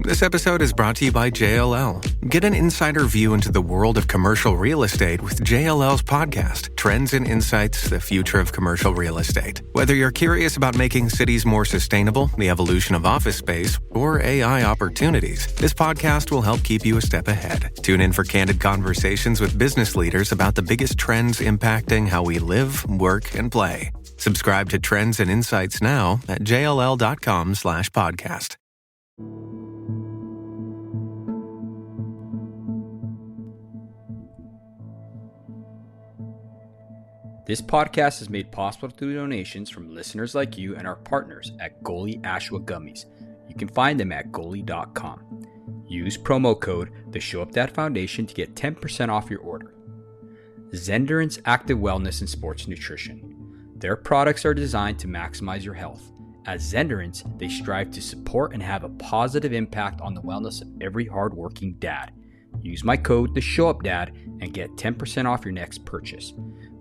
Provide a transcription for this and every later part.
This episode is brought to you by JLL. Get an insider view into the world of commercial real estate with JLL's podcast, Trends and Insights, the Future of Commercial Real Estate. Whether you're curious about making cities more sustainable, the evolution of office space, or AI opportunities, this podcast will help keep you a step ahead. Tune in for candid conversations with business leaders about the biggest trends impacting how we live, work, and play. Subscribe to Trends and Insights now at jll.com/podcast. This podcast is made possible through donations from listeners like you and our partners at Goalie Ashwa Gummies. You can find them at goalie.com. Use promo code the Show Up Dad Foundation to get 10% off your order. Zenderance Active Wellness and Sports Nutrition. Their products are designed to maximize your health. At Zenderance, they strive to support and have a positive impact on the wellness of every hardworking dad. Use my code the Show Up Dad and get 10% off your next purchase.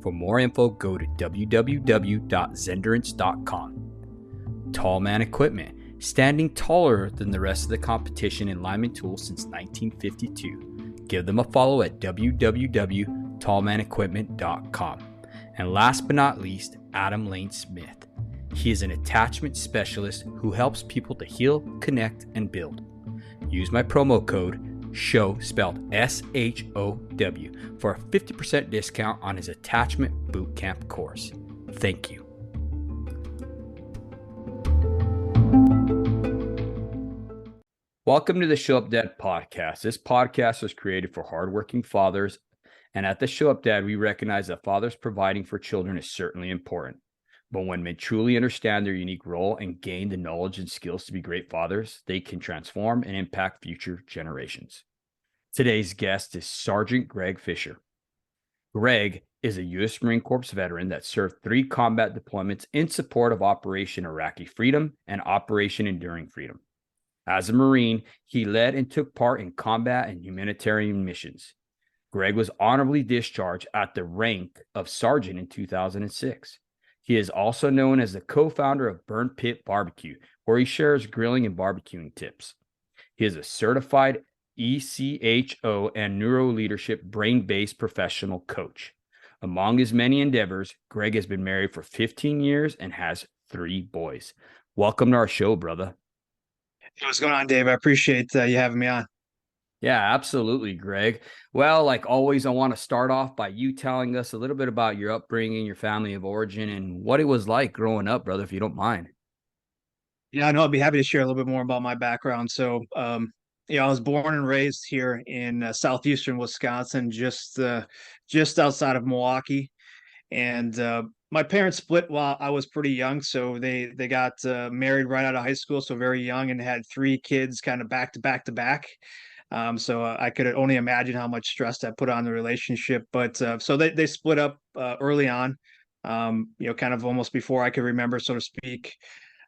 For more info, go to www.zenderance.com. Tall Man Equipment, standing taller than the rest of the competition in lineman tools since 1952. Give them a follow at www.tallmanequipment.com. And last but not least, Adam Lane Smith. He is an attachment specialist who helps people to heal, connect, and build. Use my promo code SHOW, spelled SHOW, for a 50% discount on his attachment bootcamp course. Thank you. Welcome to the Show Up Dad podcast. This podcast was created for hardworking fathers, and at the Show Up Dad, we recognize that fathers providing for children is certainly important. But when men truly understand their unique role and gain the knowledge and skills to be great fathers, they can transform and impact future generations. Today's guest is Sergeant Greg Fischer. Greg is a U.S. Marine Corps veteran that served 3 combat deployments in support of Operation Iraqi Freedom and Operation Enduring Freedom. As a Marine, he led and took part in combat and humanitarian missions. Greg was honorably discharged at the rank of sergeant in 2006. He is also known as the co-founder of Burn Pit BBQ, where he shares grilling and barbecuing tips. He is a certified ECHO and NeuroLeadership brain-based professional coach. Among his many endeavors, Greg has been married for 15 years and has 3 boys. Welcome to our show, brother. Hey, what's going on, Dave? I appreciate you having me on. Yeah, absolutely, Greg. Well, like always, I want to start off by you telling us a little bit about your upbringing, your family of origin, and what it was like growing up, brother, if you don't mind. Yeah, I know I'd be happy to share a little bit more about my background. So, I was born and raised here in southeastern Wisconsin, just outside of Milwaukee, and my parents split while I was pretty young. So they got married right out of high school, so very young, and had 3 kids, kind of back to back to back. So I could only imagine how much stress that put on the relationship. But so they split up early on, kind of almost before I could remember, so to speak.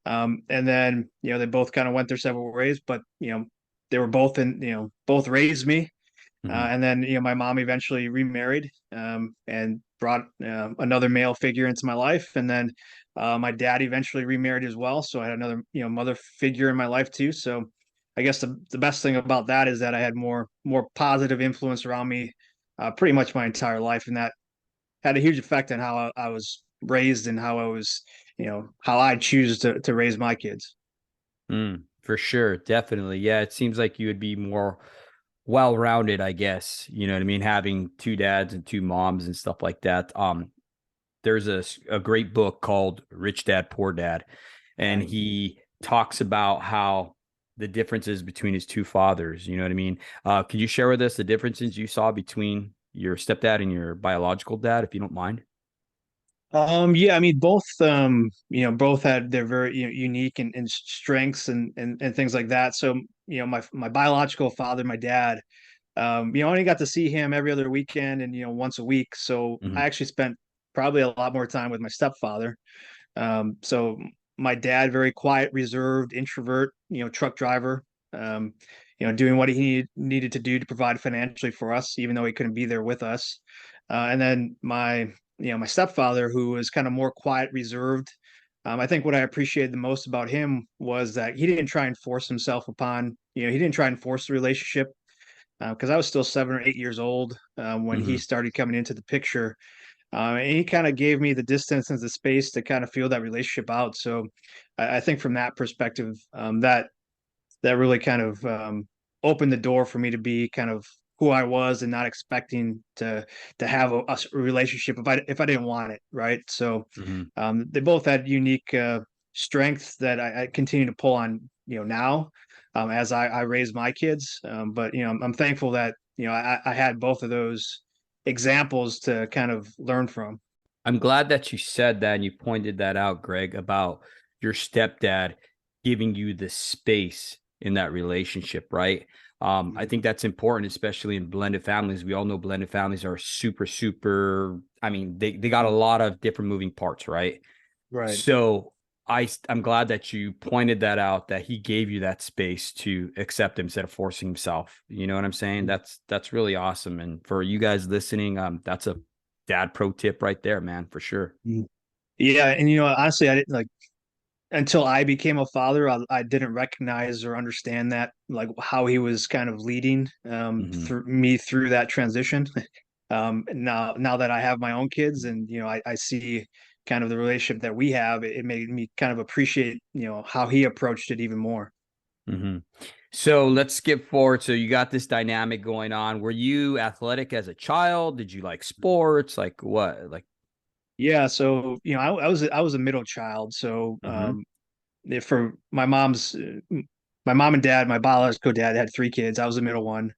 And then, they both kind of went their several ways, but, they were both both raised me. And then, my mom eventually remarried and brought another male figure into my life. And then my dad eventually remarried as well. So I had another, mother figure in my life too. So I guess the best thing about that is that I had more positive influence around me pretty much my entire life. And that had a huge effect on how I was raised and how I was, how I choose to raise my kids. For sure. Definitely. Yeah. It seems like you would be more well-rounded, I guess, you know what I mean? Having 2 dads and 2 moms and stuff like that. There's a great book called Rich Dad, Poor Dad. And he talks about how the differences between his 2 fathers, you know what I mean? Could you share with us the differences you saw between your stepdad and your biological dad, if you don't mind? Yeah, I mean, both both had their very unique and strengths and things like that. So, my biological father, my dad, I only got to see him every other weekend and, once a week. So I actually spent probably a lot more time with my stepfather. So my dad, very quiet, reserved, introvert, truck driver, doing what he needed to do to provide financially for us, even though he couldn't be there with us. And then my stepfather, who was kind of more quiet, reserved, I think what I appreciated the most about him was that he didn't try and force himself upon, he didn't try and force the relationship, because I was still 7 or 8 years old when he started coming into the picture. And he kind of gave me the distance and the space to kind of feel that relationship out. So I think from that perspective, that really kind of opened the door for me to be kind of who I was and not expecting to have a relationship if I didn't want it, right? So Mm-hmm. they both had unique strengths that I continue to pull on, now as I raise my kids. But I'm thankful that I had both of those examples to kind of learn from. I'm glad that you said that and you pointed that out, Greg, about your stepdad giving you the space in that relationship, right? I think that's important, especially in blended families. We all know blended families are super, super. I mean, they got a lot of different moving parts, right? Right. So I'm glad that you pointed that out, that he gave you that space to accept him instead of forcing himself. You know what I'm saying? That's really awesome. And for you guys listening, that's a dad pro tip right there, man, for sure. Yeah, and honestly, I didn't like until I became a father, I didn't recognize or understand that, like how he was kind of leading Mm-hmm. through that transition. Now that I have my own kids and I see kind of the relationship that we have, it made me kind of appreciate how he approached it even more. Mm-hmm. So let's skip forward. So you got this dynamic going on. Were you athletic as a child? Did you like sports? Like what? Like, Yeah, so I was a middle child, so mm-hmm. for my mom and dad, my biological dad had three kids. I was the middle one.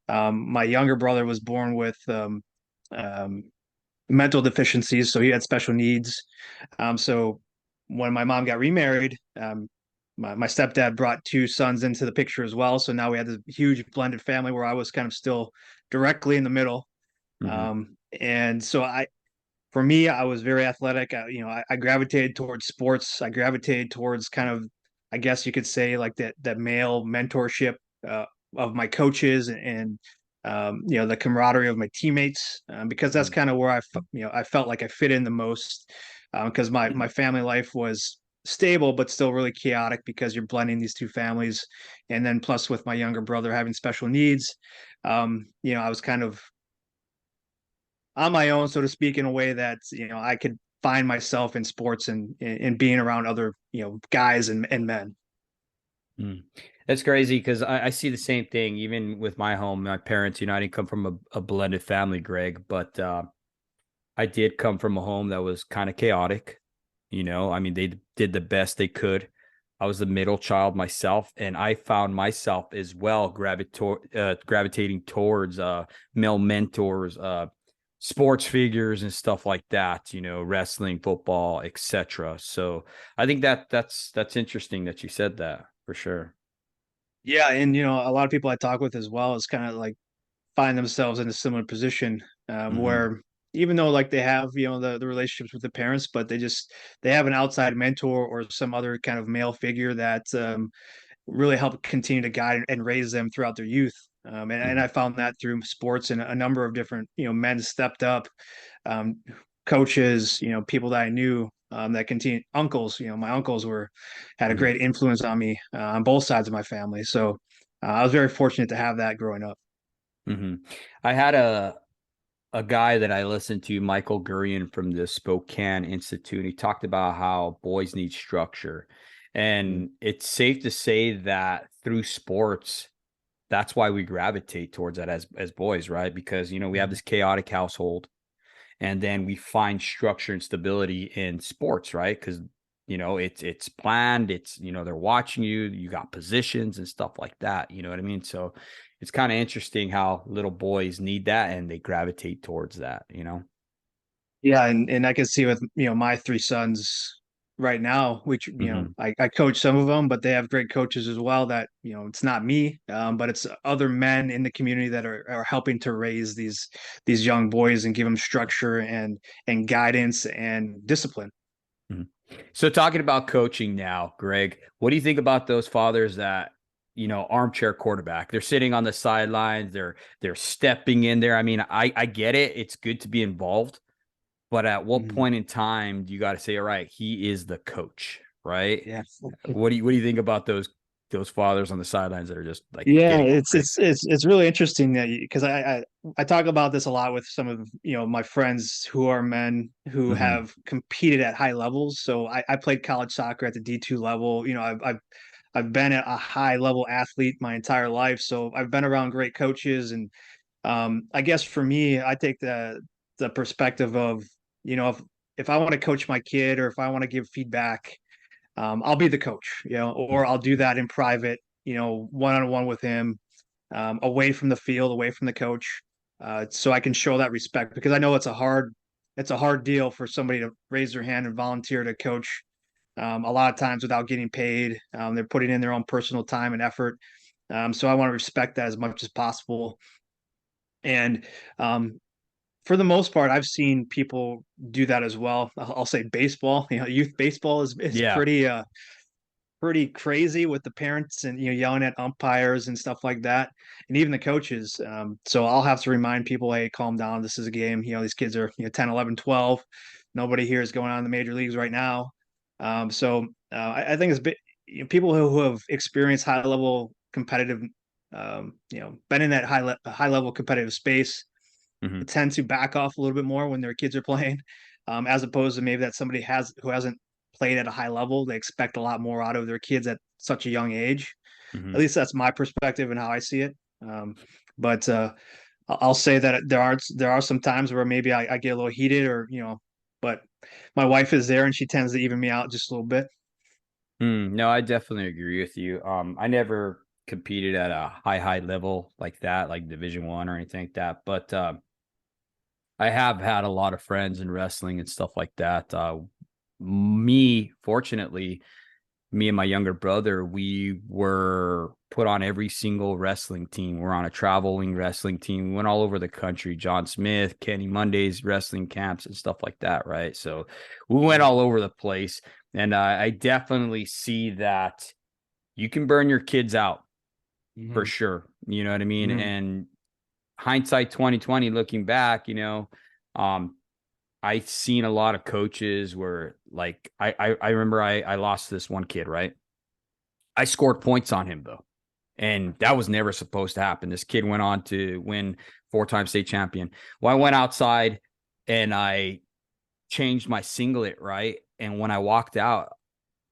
My younger brother was born with um, mental deficiencies, so he had special needs. So when my mom got remarried, my stepdad brought two sons into the picture as well. So now we had this huge blended family where I was kind of still directly in the middle. Mm-hmm. And so for me, I was very athletic. I gravitated towards sports. I gravitated towards kind of, I guess you could say, like that male mentorship of my coaches and the camaraderie of my teammates, because that's kind of where I felt like I fit in the most, because my family life was stable but still really chaotic because you're blending these two families, and then plus with my younger brother having special needs, I was kind of on my own, so to speak, in a way that I could find myself in sports and being around other guys and men. Mm. That's crazy because I see the same thing even with my home. My parents, I didn't come from a blended family, Greg, but I did come from a home that was kind of chaotic. I mean, they did the best they could. I was the middle child myself, and I found myself as well gravitating towards male mentors, sports figures and stuff like that, wrestling, football, etc. So I think that's interesting that you said that for sure. Yeah, and a lot of people I talk with as well is kind of like find themselves in a similar position, Mm-hmm. where even though like they have the relationships with the parents, but they have an outside mentor or some other kind of male figure that really help continue to guide and raise them throughout their youth. And Mm-hmm. I found that through sports, and a number of different men stepped up, um, coaches, people that I knew, that continue uncles. My uncles had a Mm-hmm. great influence on me on both sides of my family. So I was very fortunate to have that growing up. Mm-hmm. I had a guy that I listened to, Michael Gurian from the Spokane Institute. He talked about how boys need structure. And it's safe to say that through sports, that's why we gravitate towards that as boys, right? Because, we have this chaotic household, and then we find structure and stability in sports, right? Because, it's planned, it's, they're watching you, you got positions and stuff like that. You know what I mean? So it's kind of interesting how little boys need that and they gravitate towards that. Yeah, and I can see with my three sons right now, which Hmm. I coach some of them, but they have great coaches as well. That it's not me, but it's other men in the community that are helping to raise these young boys and give them structure and guidance and discipline. Hmm. So talking about coaching now, Greg, what do you think about those fathers that, armchair quarterback? They're sitting on the sidelines, they're stepping in there. I mean, I get it. It's good to be involved, But at what Mhm. point in time do you got to say, all right, he is the coach, right? Yeah. What do you think about those fathers on the sidelines that are just like Yeah, getting it's over it? it's really interesting that because I talk about this a lot with some of my friends who are men who Hmm. have competed at high levels. So I played college soccer at the D2 level. I've been a high level athlete my entire life, so I've been around great coaches. And I guess for me, I take the perspective of if I want to coach my kid or if I want to give feedback, I'll be the coach, or I'll do that in private, one on one with him, away from the field, away from the coach, so I can show that respect because I know it's a hard deal for somebody to raise their hand and volunteer to coach. A lot of times without getting paid, they're putting in their own personal time and effort. So I want to respect that as much as possible. And for the most part, I've seen people do that as well. I'll say baseball, youth baseball is Yeah. pretty crazy with the parents and yelling at umpires and stuff like that, and even the coaches. So I'll have to remind people, hey, calm down, this is a game. These kids are 10, 11, 12. Nobody here is going on in the major leagues right now. I think it's people who have experienced high level competitive, been in that high level competitive space, Hmm. tend to back off a little bit more when their kids are playing, as opposed to maybe that somebody who hasn't played at a high level. They expect a lot more out of their kids at such a young age. Hmm. At least that's my perspective and how I see it. But I'll say that there are some times where maybe I get a little heated, or but my wife is there and she tends to even me out just a little bit. No, I definitely agree with you. I never competed at a high level like that, like Division 1 or anything like that. But I have had a lot of friends in wrestling and stuff like that. Fortunately, me and my younger brother, we were put on every single wrestling team. We're on a traveling wrestling team. We went all over the country. John Smith, Kenny Monday's wrestling camps and stuff like that, right? So we went Mhm. all over the place. And I definitely see that you can burn your kids out for Mhm. sure. You know what I mean? Mhm. And hindsight 2020, looking back, um, I've seen a lot of coaches where like I remember I lost this one kid, right? I scored points on him though. And that was never supposed to happen. This kid went on to win 4-time state champion. Well, I went outside and I changed my singlet, right? And when I walked out,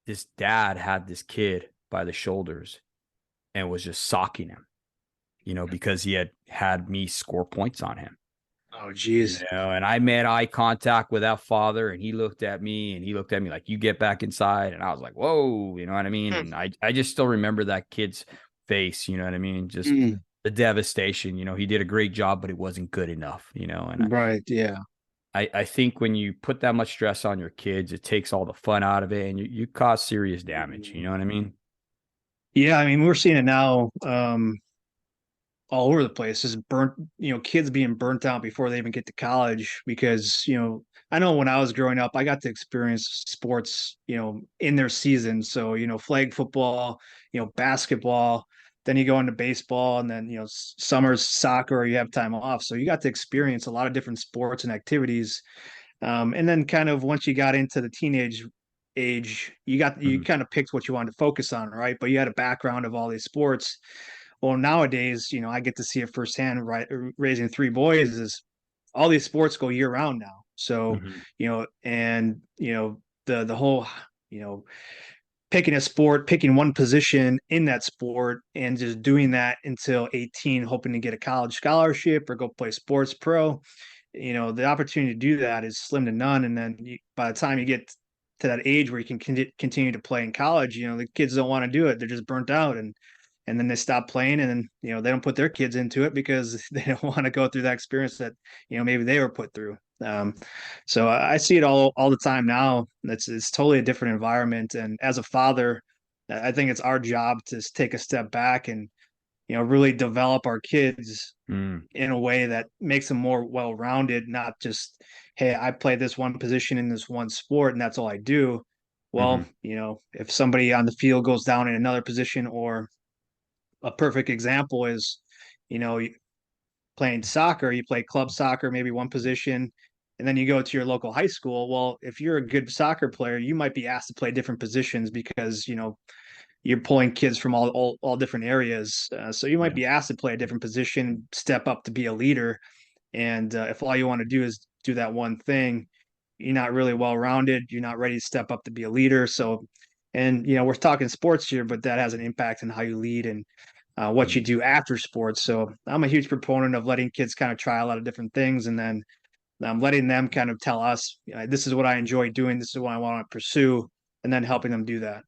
this dad had this kid by the shoulders and was just socking him, because he had me score points on him. Oh, geez. And I made eye contact with that father, and he looked at me like, you get back inside. And I was like, whoa, you know what I mean? And I just still remember that kid's face, you know what I mean? Just Mm. the devastation. He did a great job, but it wasn't good enough, and Right. Yeah. I think when you put that much stress on your kids, it takes all the fun out of it and you cause serious damage. You know what I mean? Yeah, I mean, we're seeing it now, all over the place. Just burnt, kids being burnt out before they even get to college because, I know when I was growing up, I got to experience sports, in their season. So, flag football, basketball, then you go into baseball, and then, summers soccer, or you have time off. So you got to experience a lot of different sports and activities. And then kind of once you got into the teenage age, you Mhm. kind of picked what you wanted to focus on, right? But you had a background of all these sports. Well, nowadays, I get to see it firsthand, right? Raising three boys is all these sports go year round now. So, Mhm. and the whole, you know, picking a sport, picking one position in that sport, and just doing that until 18, hoping to get a college scholarship or go play sports pro. The opportunity to do that is slim to none. And then by the time you get to that age where you can continue to play in college, the kids don't want to do it. They're just burnt out, and then they stop playing, and then they don't put their kids into it because they don't want to go through that experience that maybe they were put through. So I see it all the time now. It's totally a different environment, and as a father, I think it's our job to take a step back and really develop our kids Mm. in a way that makes them more well-rounded, not just, hey, I play this one position in this one sport and that's all I do. Well, Mhm. if somebody on the field goes down in another position, or a perfect example is, playing soccer, you play club soccer, maybe one position. And then you go to your local high school. Well, if you're a good soccer player, you might be asked to play different positions because, you're pulling kids from all different areas. So you might Yeah. be asked to play a different position, step up to be a leader. And if all you want to do is do that one thing, you're not really well rounded. You're not ready to step up to be a leader. So, and we're talking sports here, but that has an impact on how you lead and what you Mm. do after sports. So I'm a huge proponent of letting kids kind of try a lot of different things, and then letting them kind of tell us, this is what I enjoy doing, this is what I want to pursue, and then helping them do that.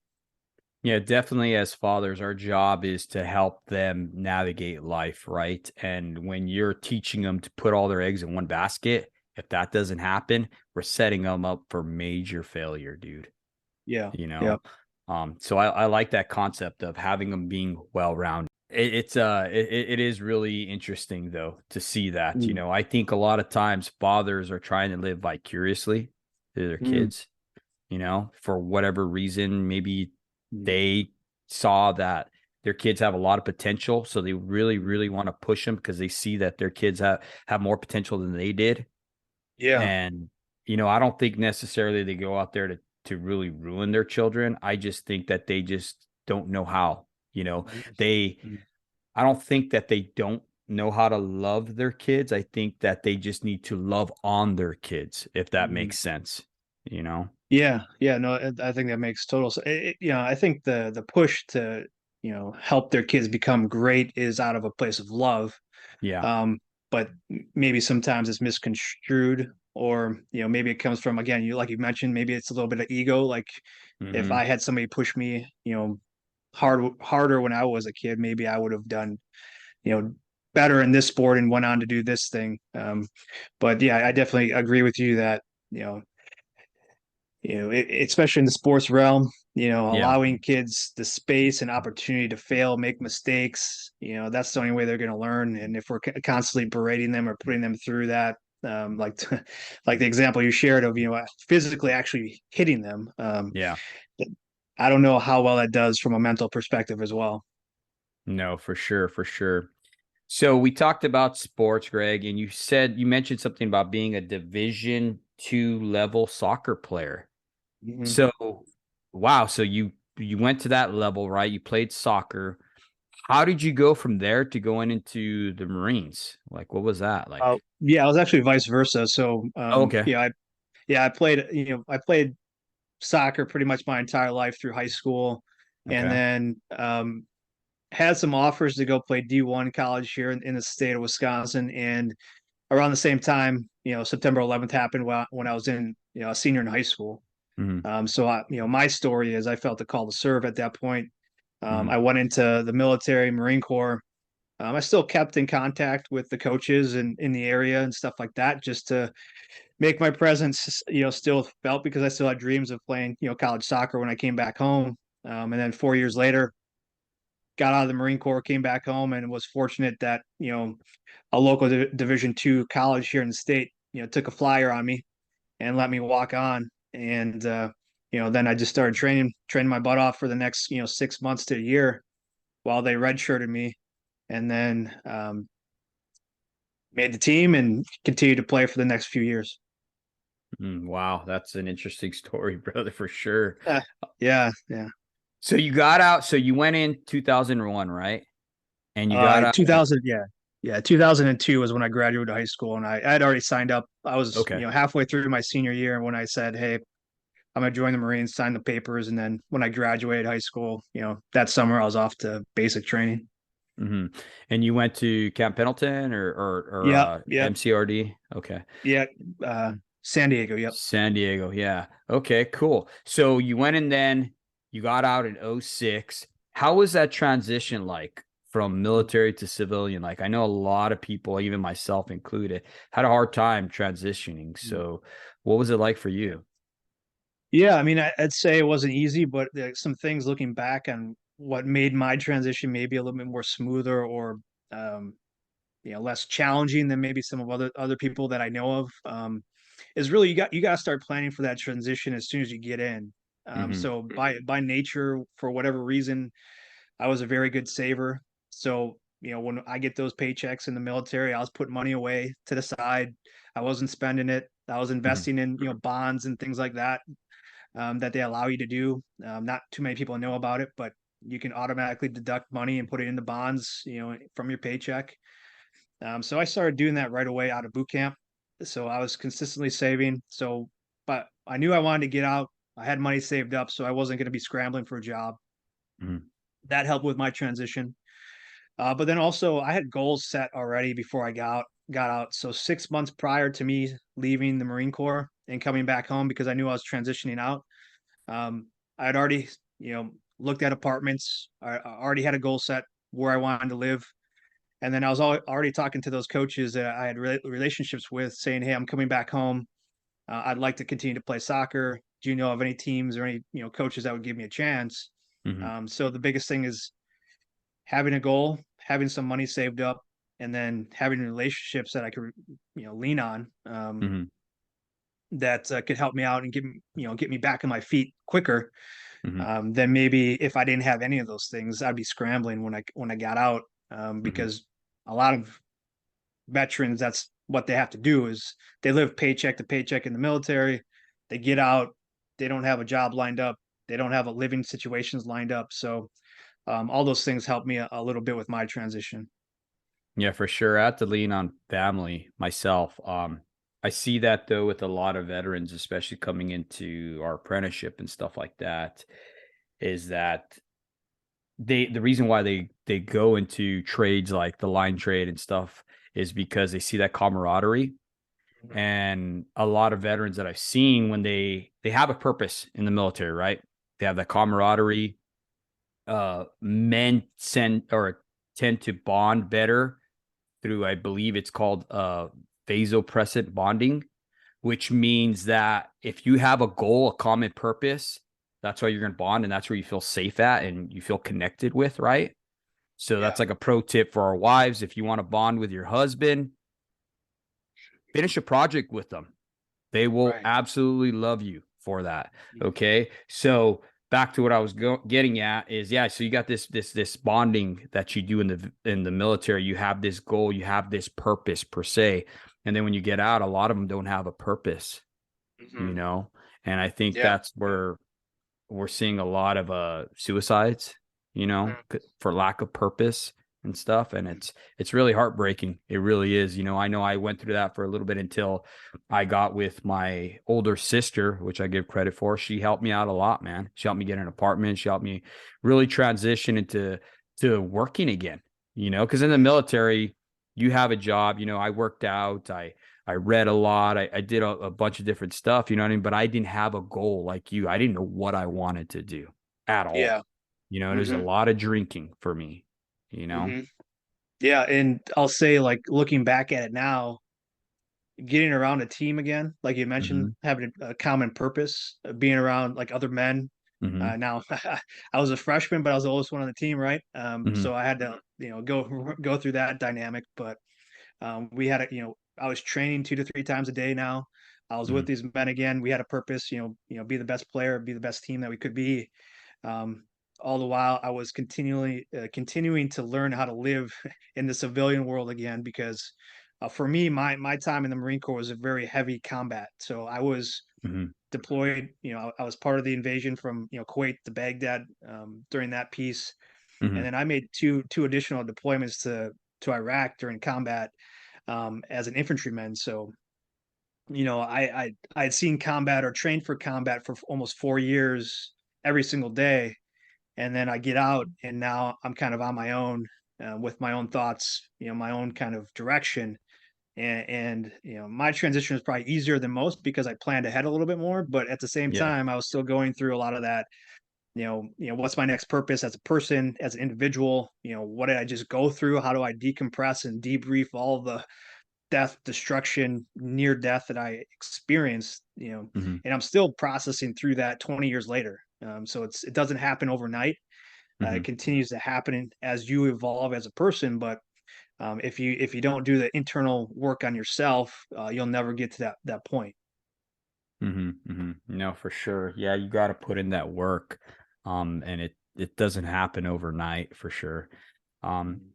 Yeah, definitely as fathers, our job is to help them navigate life, right? And when you're teaching them to put all their eggs in one basket, if that doesn't happen, we're setting them up for major failure, dude. Yeah. You Yeah. know, so I like that concept of having them being well-rounded. It is really interesting though to see that. Mm, I think a lot of times fathers are trying to live vicariously through their mm, kids, for whatever reason. Maybe mm. they saw that their kids have a lot of potential, so they really, really want to push them because they see that their kids have more potential than they did. Yeah. And I don't think necessarily they go out there to really ruin their children. I just think that they just don't know how. They Mm, I don't think that they don't know how to love their kids. I think that they just need to love on their kids, if that mm. makes sense. Yeah. Yeah. No, I think that makes total sense. I think the push to, help their kids become great is out of a place of love. Yeah. But maybe sometimes it's misconstrued, or maybe it comes from, again, like you mentioned, maybe it's a little bit of ego. Like if Hmm. I had somebody push me, harder when I was a kid, maybe I would have done, you know better in this sport and went on to do this thing. But yeah, I definitely agree with you that especially in the sports realm, Yeah. allowing kids the space and opportunity to fail, make mistakes, that's the only way they're going to learn. And if we're constantly berating them or putting them through that, like like the example you shared of physically actually hitting them, Yeah. I don't know how well that does from a mental perspective as well. No, for sure, for sure. So we talked about sports, Greg, and you mentioned something about being a Division II level soccer player. Mhm. So, wow. So you went to that level, right? You played soccer. How did you go from there to going into the Marines? Like, what was that like? Yeah, I was actually vice versa. So, Oh, okay. I played soccer pretty much my entire life through high school, and Okay. then had some offers to go play D1 college here in the state of Wisconsin. And around the same time, September 11th happened when I was in, a senior in high school. Hmm. My story is I felt the call to serve at that point. Hmm. I went into the military, Marine Corps. I still kept in contact with the coaches in the area and stuff like that, just to make my presence, still felt, because I still had dreams of playing, college soccer when I came back home. And then 4 years later, got out of the Marine Corps, came back home, and was fortunate that a local Division II college here in the state, took a flyer on me and let me walk on. And then I just started training my butt off for the next 6 months to a year while they redshirted me, and then made the team and continued to play for the next few years. Wow, that's an interesting story, brother, for sure. Yeah, yeah, yeah. So you got out. So you went in 2001, right? And you got out. 2000, yeah, yeah. 2002 was when I graduated high school, and I had already signed up. I was, Okay. halfway through my senior year when I said, "Hey, I'm gonna join the Marines," sign the papers, and then when I graduated high school, that summer I was off to basic training. Hmm. And you went to Camp Pendleton or Yep, yep, MCRD? Okay. yeah. San Diego. Yep. San Diego. Yeah. Okay, cool. So you went in then, you got out in '06. How was that transition like from military to civilian? Like, I know a lot of people, even myself included, had a hard time transitioning. So what was it like for you? Yeah, I mean, I'd say it wasn't easy, but there's some things looking back on what made my transition maybe a little bit more smoother, or um, less challenging than maybe some of other people that I know of. Is really, you got to start planning for that transition as soon as you get in. Hmm. So by nature, for whatever reason, I was a very good saver. So when I get those paychecks in the military, I was putting money away to the side. I wasn't spending it. I was investing in, bonds and things like that, that they allow you to do. Not too many people know about it, but you can automatically deduct money and put it into bonds, from your paycheck. So I started doing that right away out of boot camp. So I was consistently saving. But I knew I wanted to get out. I had money saved up, so I wasn't going to be scrambling for a job. Mhm. That helped with my transition. But then also I had goals set already before I got out. So 6 months prior to me leaving the Marine Corps and coming back home, because I knew I was transitioning out, I had already, looked at apartments. I already had a goal set where I wanted to live. And then I was already talking to those coaches that I had relationships with, saying, "Hey, I'm coming back home. I'd like to continue to play soccer. Do you know of any teams or any coaches that would give me a chance?" Mhm. So the biggest thing is having a goal, having some money saved up, and then having relationships that I could lean on, Mhm. that could help me out and get me back on my feet quicker. Mhm. Than maybe if I didn't have any of those things, I'd be scrambling when I got out, Mhm. because a lot of veterans, that's what they have to do, is they live paycheck to paycheck in the military. They get out, they don't have a job lined up, they don't have a living situations lined up. So all those things helped me a little bit with my transition. Yeah, for sure. I have to lean on family myself. I see that though with a lot of veterans, especially coming into our apprenticeship and stuff like that, is that the reason why they go into trades like the line trade and stuff is because they see that camaraderie. And a lot of veterans that I've seen, when they have a purpose in the military, right? They have that camaraderie. Men tend to bond better through, I believe it's called vasopressor bonding, which means that if you have a goal, a common purpose, that's why you're going to bond, and that's where you feel safe at and you feel connected with, right? So that's Yeah. like a pro tip for our wives. If you want to bond with your husband, finish a project with them. They will Right. absolutely love you for that. Mhm. Okay. So back to what I was getting at is, yeah. So you got this bonding that you do in the military. You have this goal, you have this purpose per se, and then when you get out, a lot of them don't have a purpose, you Mhm. know. And I think Yeah. that's where we're seeing a lot of suicides, Mhm. for lack of purpose and stuff. And it's really heartbreaking. It really is. I know I went through that for a little bit until I got with my older sister, which I give credit for. She helped me out a lot, man. She helped me get an apartment. She helped me really transition into to working again, because in the military, you have a job. I worked out. I read a lot. I did a bunch of different stuff, you know what I mean? But I didn't have a goal like you. I didn't know what I wanted to do at all. Yeah. There's a Hmm. lot of drinking for me, you know? Hmm. Yeah, and I'll say, like, looking back at it now, getting around a team again, like you mentioned, Hmm. having a common purpose, being around like other men. Hmm. Now, I was a freshman, but I was the oldest one on the team, right? Hmm. So I had to, go through that dynamic. But we had I was training 2 to 3 times a day. Now I was with Hmm. these men again. We had a purpose, be the best player, be the best team that we could be. Um, all the while, I was continuing to learn how to live in the civilian world again, because for me, my time in the Marine Corps was a very heavy combat. So I was Hmm. deployed. I was part of the invasion from Kuwait to Baghdad, during that piece, and Hmm. then I made two additional deployments to Iraq during combat, as an infantryman. So I had seen combat or trained for combat for almost 4 years every single day, and then I get out, and now I'm kind of on my own, with my own thoughts, my own kind of direction. And my transition was probably easier than most because I planned ahead a little bit more. But at the same Yeah. time, I was still going through a lot of that. What's my next purpose as a person, as an individual? What did I just go through? How do I decompress and debrief all the death, destruction, near death that I experienced? Hmm. And I'm still processing through that 20 years later. So it doesn't happen overnight. It Hmm. continues to happen as you evolve as a person. But if you don't do the internal work on yourself, you'll never get to that point. Hmm. Hmm. No, for sure. Yeah, you got to put in that work. And it doesn't happen overnight for sure. Um,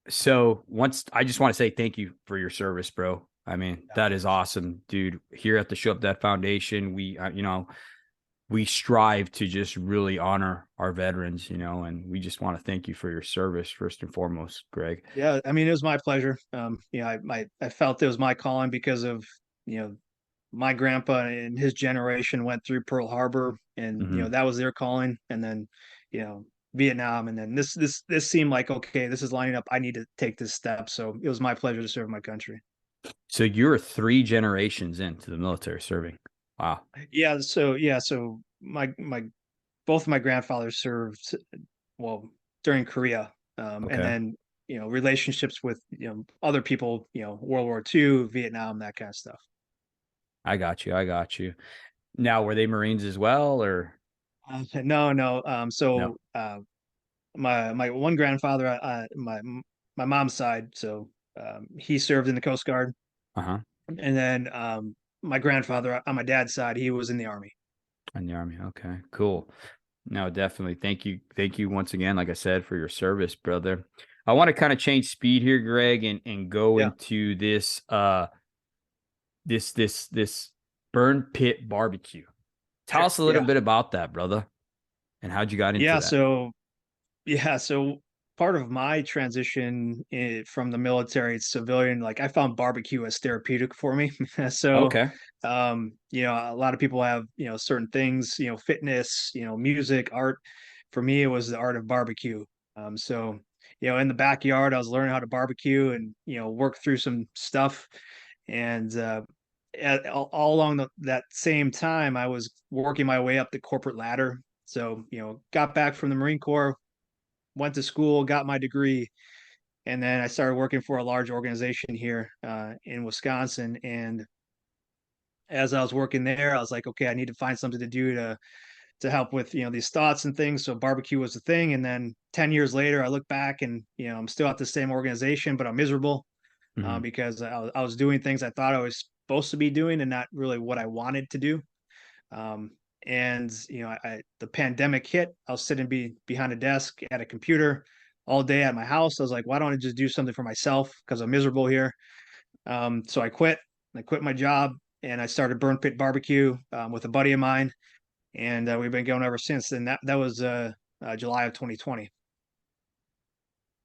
So I just want to say thank you for your service, bro. I mean, that is awesome, dude. Here at the Show Up Dad Foundation, we strive to just really honor our veterans, and we just want to thank you for your service first and foremost, Greg. Yeah, I mean, it was my pleasure. I felt it was my calling because of, my grandpa and his generation went through Pearl Harbor, and Mm-hmm. that was their calling. And then, you know, Vietnam, and then this seemed like, okay, this is lining up. I need to take this step. So it was my pleasure to serve my country. So you're 3 generations into the military serving. Wow. So my both of my grandfathers served, well, during Korea, and Okay. then relationships with other people, World War II, Vietnam, that kind of stuff. I got you. I got you. Now, were they Marines as well, or No, no. no? My one grandfather, my mom's side, so he served in the Coast Guard, Uh-huh. and then my grandfather on my dad's side, he was in the Army. In the Army. Okay, cool. No, definitely. Thank you. Thank you once again, like I said, for your service, brother. I want to kind of change speed here, Greg, and go Yeah, into this Burn Pit BBQ. Tell sure. us a little Yeah, bit about that, brother, and how'd you got into yeah. that? So part of my transition from the military to civilian, like I found barbecue as therapeutic for me. So, Okay. a lot of people have, certain things, fitness, music, art. For me, it was the art of barbecue. So, in the backyard, I was learning how to barbecue and, work through some stuff. And all along that same time, I was working my way up the corporate ladder. So, got back from the Marine Corps, went to school, got my degree, and then I started working for a large organization here in Wisconsin. And as I was working there, I was like, okay, I need to find something to do to help with these thoughts and things. So barbecue was the thing. And then 10 years later, I look back and I'm still at the same organization, but I'm miserable Hmm. because I was doing things I thought I was supposed to be doing and not really what I wanted to do. Um, and the pandemic hit. I was sitting behind a desk at a computer all day at my house. I was like, why don't I just do something for myself because I'm miserable here? So I quit. I quit my job and I started Burn Pit BBQ with a buddy of mine, and we've been going ever since. And that was July of 2020.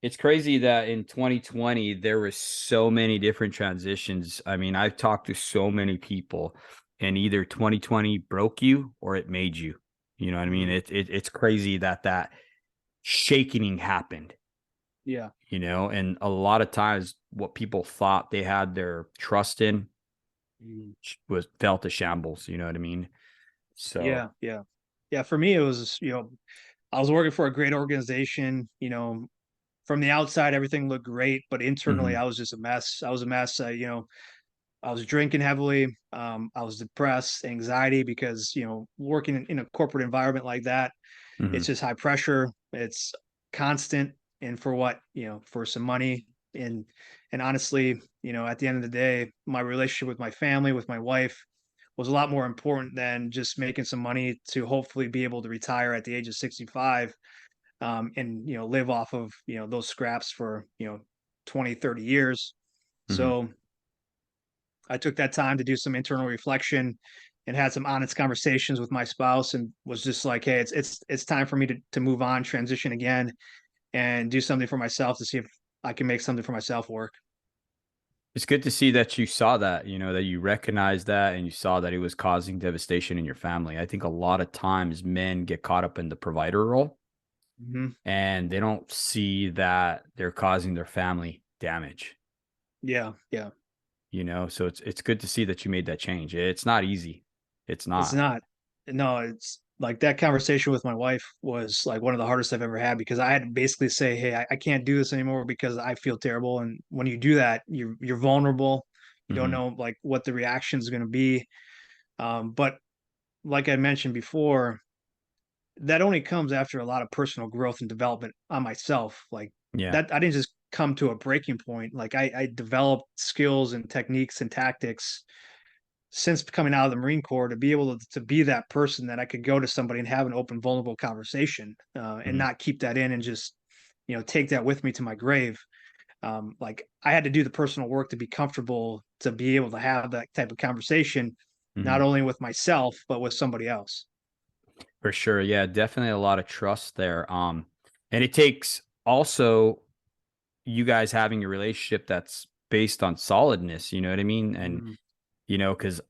It's crazy that in 2020 there was so many different transitions. I mean, I've talked to so many people, and either 2020 broke you or it made you. You know what I mean? Mhm. It's crazy that shaking happened. Yeah, And a lot of times what people thought they had their trust in Mhm. was fell to shambles. You know what I mean? So, yeah. For me, it was I was working for a great organization. From the outside, everything looked great, but internally, mhm, I was just a mess. I was a mess. I was drinking heavily. I was depressed, anxiety, because working in a corporate environment like that, it's mhm, just high pressure. It's constant, and for what? For some money. And honestly, at the end of the day, my relationship with my family, with my wife, was a lot more important than just making some money to hopefully be able to retire at the age of 65, and live off of those scraps for 20, 30 years. mhm. So I took that time to do some internal reflection and had some honest conversations with my spouse, and was just like, hey, it's time for me to move on, transition again, and do something for myself to see if I can make something for myself work. It's good to see that you saw that, that you recognized that and you saw that it was causing devastation in your family. I think a lot of times men get caught up in the provider role Hmm. and they don't see that they're causing their family damage, Yeah, yeah. So it's good to see that you made that change. It's not easy. It's It's not. not. No, it's like that conversation with my wife was like one of the hardest I've ever had, because I had to basically say, hey, I can't do this anymore because I feel terrible. And when you do that, you're vulnerable. You don't Hmm. know like what the reaction is going to be. But like I mentioned before, that only comes after a lot of personal growth and development on myself. Like Yeah. that, I didn't just come to a breaking point. Like I developed skills and techniques and tactics since coming out of the Marine Corps to be able to be that person that I could go to somebody and have an open, vulnerable conversation, and Hmm. not keep that in and just take that with me to my grave. like I had to do the personal work to be comfortable to be able to have that type of conversation, not Mhm. only with myself, but with somebody else. For sure. Yeah, definitely a lot of trust there. And it takes also you guys having a relationship that's based on solidness, you know what I mean? And, Mhm. because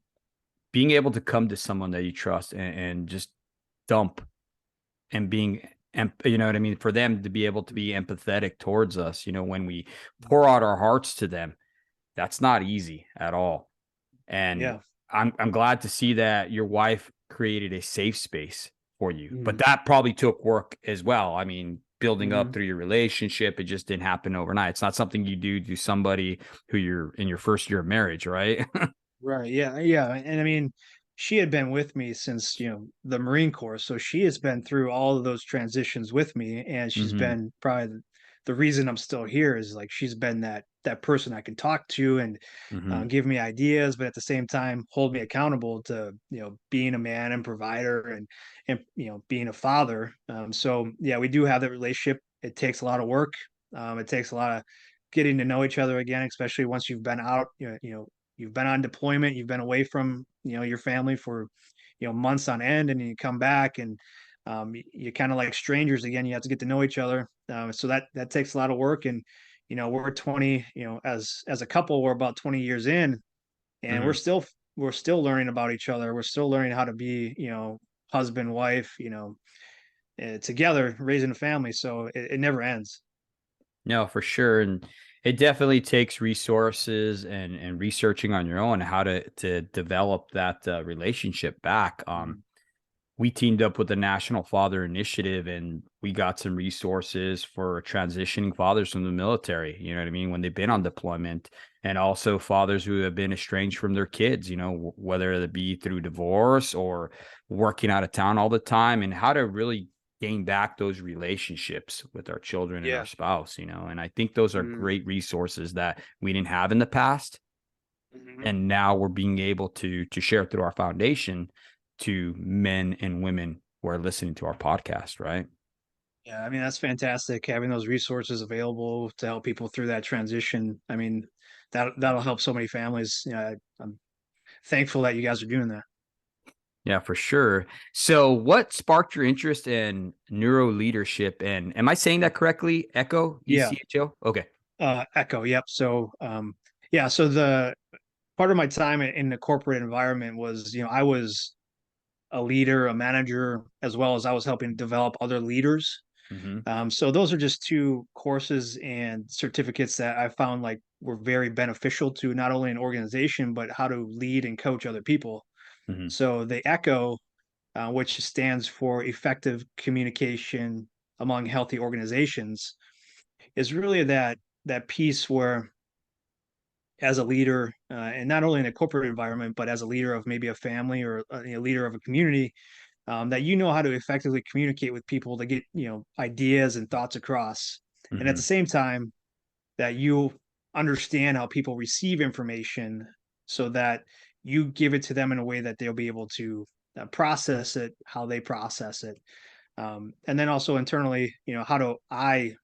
being able to come to someone that you trust and just dump and being, you know what I mean? For them to be able to be empathetic towards us, when we pour out our hearts to them, that's not easy at all. And Yeah. I'm glad to see that your wife created a safe space for you, but Mhm. that probably took work as well. I mean, building up Mhm. through your relationship, it just didn't happen overnight. It's not something you do to somebody who you're in your first year of marriage, right? Right. Yeah. Yeah. And I mean, she had been with me since, the Marine Corps. So she has been through all of those transitions with me. And she's Hmm. been probably the reason I'm still here is like she's been that person I can talk to and Hmm. give me ideas, but at the same time hold me accountable to, being a man and provider and being a father. So yeah, we do have that relationship. It takes a lot of work. It takes a lot of getting to know each other again, especially once you've been out, you've been on deployment, you've been away from, your family for, months on end, and you come back and you're kind of like strangers again. You have to get to know each other. So that takes a lot of work. And, we're 20, as a couple, we're about 20 years in, and Hmm. we're still learning about each other. We're still learning how to be, husband, wife, together, raising a family. So it never ends. No, for sure. And it definitely takes resources and researching on your own how to develop that relationship back. Mhm. We teamed up with the National Father Initiative and we got some resources for transitioning fathers from the military, you know what I mean, when they've been on deployment, and also fathers who have been estranged from their kids, whether it be through divorce or working out of town all the time, and how to really gain back those relationships with our children and our Yeah. spouse, and I think those are Mhm. great resources that we didn't have in the past, Mhm. and now we're being able to share through our foundation to men and women who are listening to our podcast, right? Yeah, I mean, that's fantastic having those resources available to help people through that transition. I mean, that'll help so many families. I'm thankful that you guys are doing that. Yeah, for sure. So what sparked your interest in neuro leadership, and am I saying that correctly? Echo, Yeah, ECHO? Okay. Echo. Yep. So, yeah. So the part of my time in the corporate environment was, I was a leader, a manager, as well as I was helping develop other leaders. Hmm. So those are just two courses and certificates that I found like were very beneficial to not only an organization, but how to lead and coach other people. Hmm. So the ECHO, which stands for Effective Communication Among Healthy Organizations, is really that piece where, as a leader, and not only in a corporate environment, but as a leader of maybe a family or a leader of a community, that you know how to effectively communicate with people to get ideas and thoughts across, and at Hmm. the same time that you understand how people receive information, so that you give it to them in a way that they'll be able to process it how they process it, and then also internally, how do I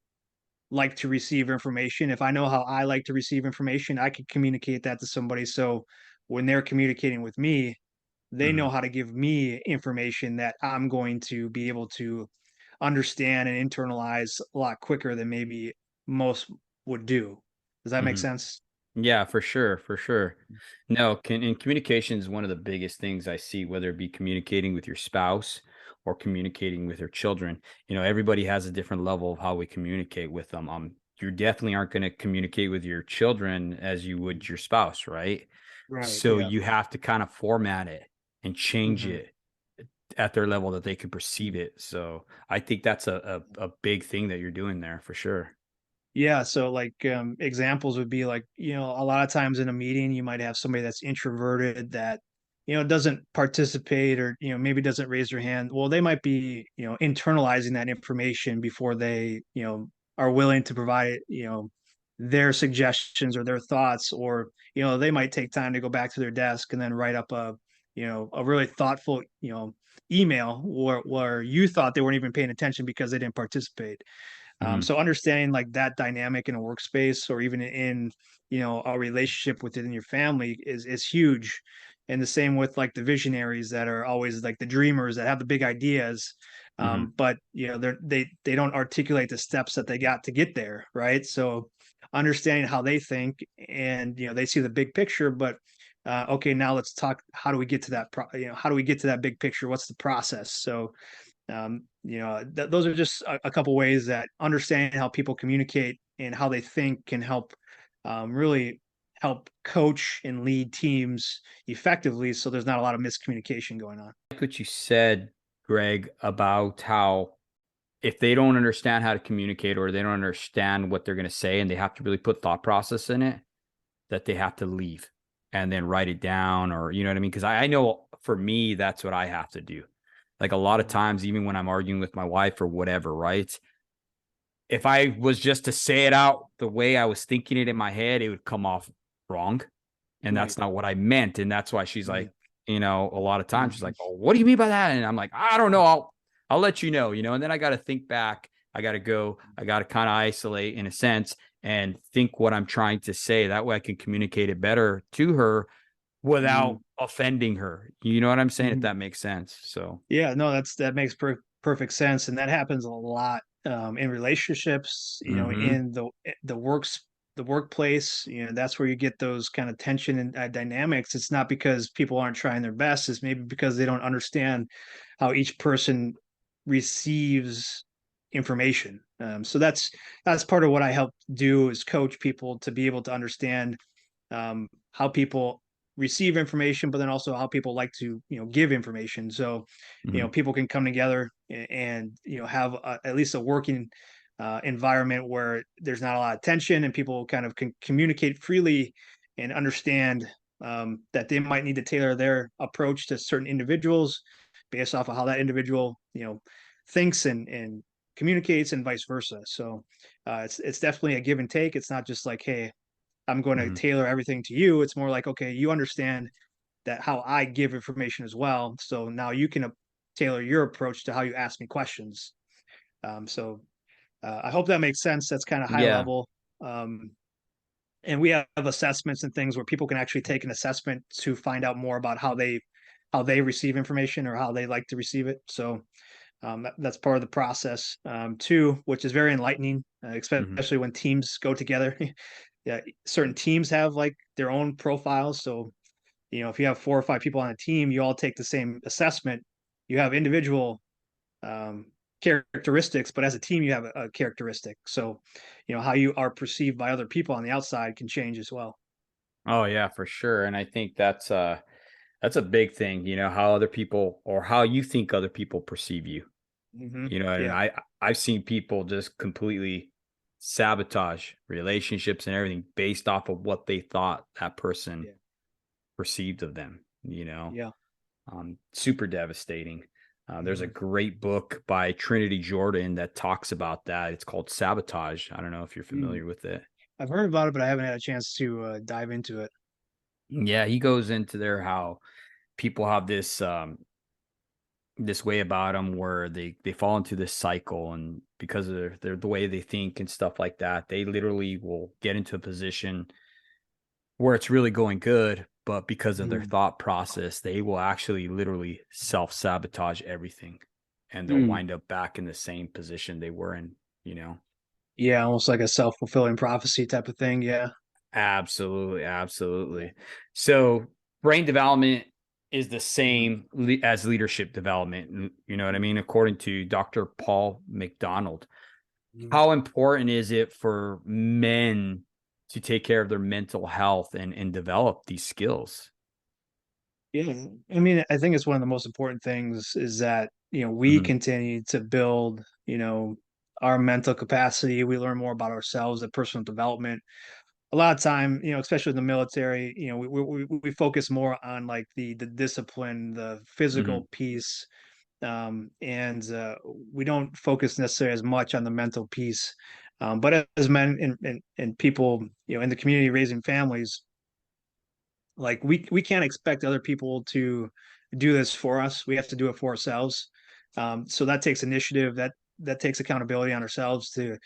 like to receive information. If I know how I like to receive information, I can communicate that to somebody, so when they're communicating with me, they Hmm. know how to give me information that I'm going to be able to understand and internalize a lot quicker than maybe most would do. Does that make Hmm. sense? Yeah, for sure, for sure. No, and communication is one of the biggest things I see, whether it be communicating with your spouse or communicating with your children. Everybody has a different level of how we communicate with them. You definitely aren't going to communicate with your children as you would your spouse, right? Right. So Yeah. you have to kind of format it and change Hmm. it at their level that they can perceive it. So I think that's a big thing that you're doing there for sure. Yeah. So, like, examples would be like, a lot of times in a meeting, you might have somebody that's introverted that, doesn't participate, or, maybe doesn't raise their hand. Well, they might be, internalizing that information before they, are willing to provide, their suggestions or their thoughts, or, they might take time to go back to their desk and then write up a really thoughtful, email where you thought they weren't even paying attention because they didn't participate. Mhm. So understanding like that dynamic in a workspace or even in, a relationship within your family is huge. And the same with like the visionaries that are always like the dreamers that have the big ideas, Mhm. but they don't articulate the steps that they got to get there, right? So understanding how they think, and they see the big picture, but okay, now let's talk. How do we get to that? How do we get to that big picture? What's the process? So those are just a couple ways that understanding how people communicate and how they think can help, really help coach and lead teams effectively, so there's not a lot of miscommunication going on. Like what you said, Greg, about how if they don't understand how to communicate or they don't understand what they're going to say and they have to really put thought process in it, that they have to leave and then write it down, or you know what I mean? Because I know for me, that's what I have to do. Like a lot of times, even when I'm arguing with my wife or whatever, right? If I was just to say it out the way I was thinking it in my head, it would come off wrong. And Right. that's not what I meant. And that's why she's Yeah. like, a lot of times she's Mhm. like, "Oh, what do you mean by that?" And I'm like, "I don't know. I'll let you know, And then I got to think back. I got to kind of isolate in a sense and think what I'm trying to say. That way I can communicate it better to her Mhm. without offending her. You know what I'm saying? If Mhm. that makes sense. So, Yeah, no, that makes perfect sense, and that happens a lot, in relationships. mhm, In the workplace. That's where you get those kind of tension and dynamics. It's not because people aren't trying their best; it's maybe because they don't understand how each person receives information. So that's part of what I help do is coach people to be able to understand, how people receive information, but then also how people like to give information. So mhm, people can come together and have at least a working environment where there's not a lot of tension and people kind of can communicate freely and understand, that they might need to tailor their approach to certain individuals based off of how that individual thinks and communicates, and vice versa. So it's definitely a give and take. It's not just like, hey, I'm going to mhm. tailor everything to you. It's more like, okay, you understand that how I give information as well. So now you can tailor your approach to how you ask me questions. So I hope that makes sense. That's kind of high Yeah. level. And we have assessments and things where people can actually take an assessment to find out more about how they receive information or how they like to receive it. So that's part of the process, too, which is very enlightening, Mhm. especially when teams go together. Yeah, certain teams have like their own profiles. So, if you have 4 or 5 people on a team, you all take the same assessment. You have individual, um, characteristics, but as a team, you have a characteristic. So, how you are perceived by other people on the outside can change as well. Oh yeah, for sure. And I think that's a big thing, how other people or how you think other people perceive you. And Yeah. I've seen people just completely sabotage relationships and everything based off of what they thought that person Yeah. perceived of them, Yeah. super devastating. There's a Mhm. great book by Trinity Jordan that talks about that. It's called Sabotage. I don't know if you're Mm. familiar with it. I've heard about it, but I haven't had a chance to dive into it. Yeah, he goes into there how people have this way about them where they fall into this cycle, and because of their the way they think and stuff like that, they literally will get into a position where it's really going good, but because of their Mm. thought process they will actually literally self-sabotage everything, and they'll Mm. wind up back in the same position they were in you know Yeah, almost like a self-fulfilling prophecy type of thing. Yeah. Absolutely, Yeah. absolutely. So, brain development is the Mhm. same as leadership development, you know what I mean, according to Dr. Paul McDonald. Mhm. How important is it for men to take care of their mental health and develop these skills? Yeah. I mean, I think it's one of the most important things is that, we Mhm, continue to build, our mental capacity. We learn more about ourselves and personal development. A lot of time, especially in the military, we focus more on like the discipline, the mhm, physical piece, and we don't focus necessarily as much on the mental piece. But as men and people, in the community raising families, like we can't expect other people to do this for us. We have to do it for ourselves. So that takes initiative. That that takes accountability on ourselves to